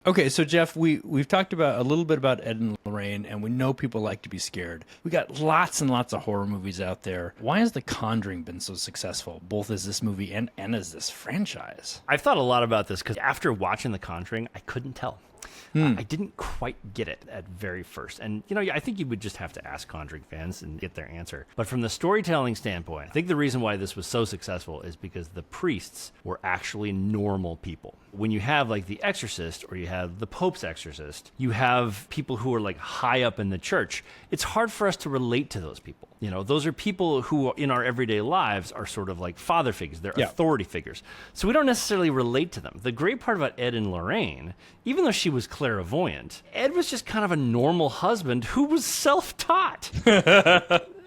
Okay, so Jeff, we've talked about a little bit about Ed and Lorraine, and we know people like to be scared. We got lots and lots of horror movies out there. Why has The Conjuring been so successful, both as this movie and as this franchise? I've thought a lot about this because after watching The Conjuring, I couldn't tell. I didn't quite get it at very first. And, I think you would just have to ask Conjuring fans and get their answer. But from the storytelling standpoint, I think the reason why this was so successful is because the priests were actually normal people. When you have like The Exorcist or you have the Pope's Exorcist, you have people who are like high up in the church. It's hard for us to relate to those people. Those are people who in our everyday lives are sort of like father figures. They're authority figures. So we don't necessarily relate to them. The great part about Ed and Lorraine, even though she was clairvoyant, Ed was just kind of a normal husband who was self-taught.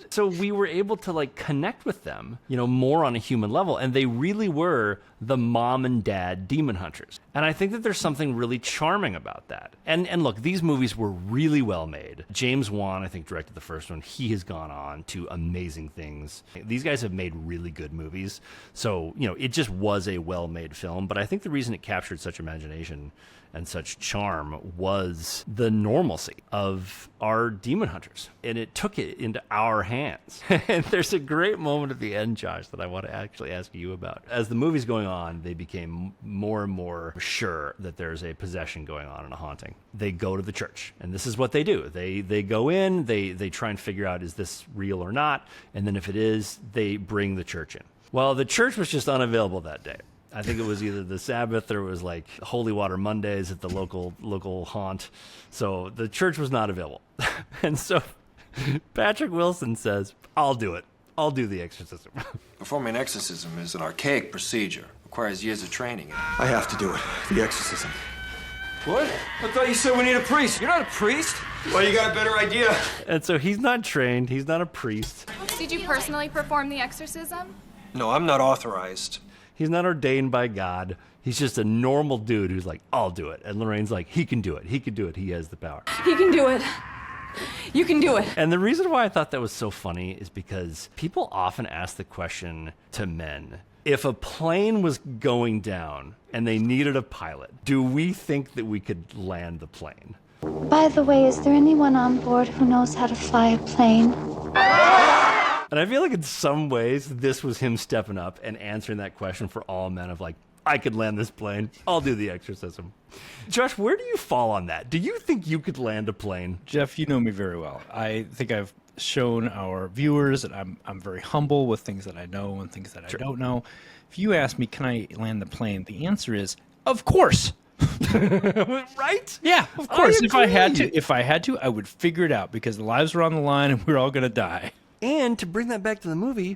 So we were able to like connect with them, more on a human level. And they really were the mom and dad demon hunters. And I think that there's something really charming about that. And look, these movies were really well made. James Wan, I think, directed the first one. He has gone on to amazing things. These guys have made really good movies. So, it just was a well-made film. But I think the reason it captured such imagination and such charm was the normalcy of our demon hunters. And it took it into our hands. And there's a great moment at the end, Josh, that I want to actually ask you about. As the movie's going on, they became more and more sure that there's a possession going on and a haunting. They go to the church, and this is what they do. They go in, they try and figure out, is this real or not? And then if it is, they bring the church in. Well, the church was just unavailable that day. I think it was either the Sabbath or it was like Holy Water Mondays at the local haunt. So the church was not available. And so Patrick Wilson says, I'll do it. I'll do the exorcism. Performing an exorcism is an archaic procedure. Requires years of training. I have to do it. The exorcism. What? I thought you said we need a priest. You're not a priest. Well, you got a better idea. And so he's not trained. He's not a priest. Did you personally perform the exorcism? No, I'm not authorized. He's not ordained by God. He's just a normal dude who's like, I'll do it. And Lorraine's like, he can do it. He can do it. He has the power. He can do it. You can do it. And the reason why I thought that was so funny is because people often ask the question to men, if a plane was going down and they needed a pilot, do we think that we could land the plane? By the way, is there anyone on board who knows how to fly a plane? And I feel like in some ways, this was him stepping up and answering that question for all men of like, I could land this plane. I'll do the exorcism. Josh, where do you fall on that? Do you think you could land a plane? Jeff, you know me very well. I think I've shown our viewers that I'm very humble with things that I know and things that I don't know. If you ask me, can I land the plane? The answer is, of course. Right? Yeah, of course. If I had to, I would figure it out because the lives are on the line and we're all going to die. And to bring that back to the movie,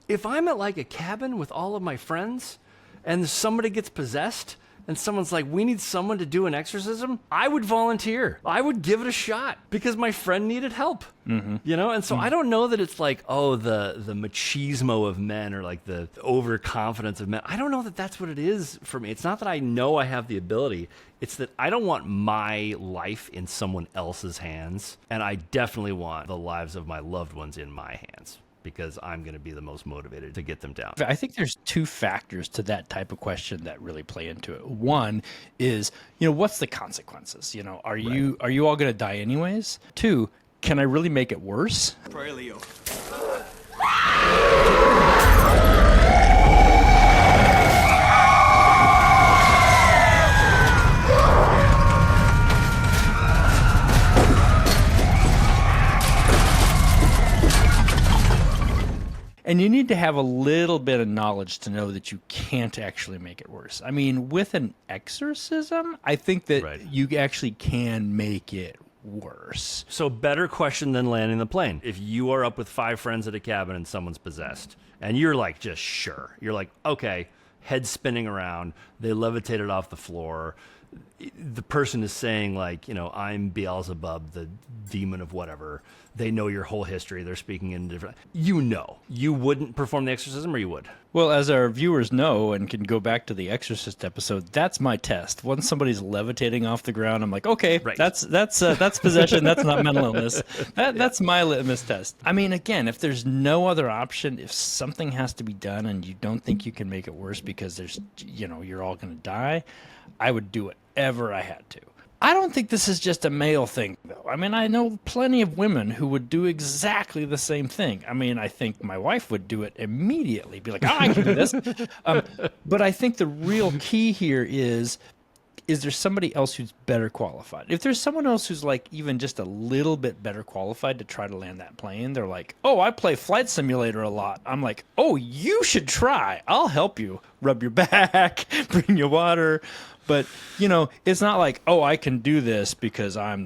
if I'm at like a cabin with all of my friends and somebody gets possessed and someone's like, we need someone to do an exorcism, I would volunteer. I would give it a shot because my friend needed help. Mm-hmm. And so I don't know that it's like, the machismo of men or like the overconfidence of men. I don't know that that's what it is for me. It's not that I know I have the ability. It's that I don't want my life in someone else's hands. And I definitely want the lives of my loved ones in my hands, because I'm going to be the most motivated to get them down. I think there's two factors to that type of question that really play into it. One is, what's the consequences? Are you all going to die anyways? Two, can I really make it worse? Pray, Leo. And you need to have a little bit of knowledge to know that you can't actually make it worse. I mean, with an exorcism, I think that you actually can make it worse. So better question than landing the plane. If you are up with 5 friends at a cabin and someone's possessed, and you're like just sure, you're like, okay, head spinning around, they levitated off the floor, the person is saying like, I'm Beelzebub, the demon of whatever. They know your whole history. They're speaking in different... You wouldn't perform the exorcism, or you would? Well, as our viewers know and can go back to the Exorcist episode, that's my test. Once somebody's levitating off the ground, I'm like, okay, that's possession. That's not mental illness. That's my litmus test. I mean, again, if there's no other option, if something has to be done and you don't think you can make it worse because there's, you're all going to die, I would do it. ever I had to. I don't think this is just a male thing, though. I mean, I know plenty of women who would do exactly the same thing. I mean, I think my wife would do it immediately, be like, oh, I can do this. But I think the real key here is there somebody else who's better qualified? If there's someone else who's like even just a little bit better qualified to try to land that plane, they're like, oh, I play Flight Simulator a lot. I'm like, oh, you should try. I'll help you. Rub your back, bring you water. But, you know, it's not like, oh, I can do this because I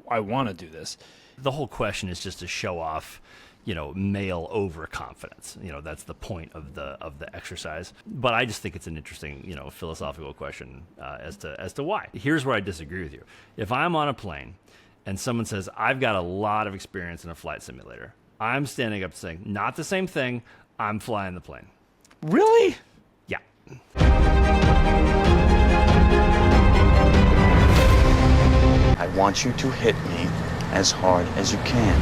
want to do this. The whole question is just to show off, you know, male overconfidence. You know, that's the point of the exercise. But I just think it's an interesting, you know, philosophical question as to why. Here's where I disagree with you. If I'm on a plane and someone says, I've got a lot of experience in a flight simulator, I'm standing up saying, not the same thing. I'm flying the plane. Really? Yeah. I want you to hit me as hard as you can.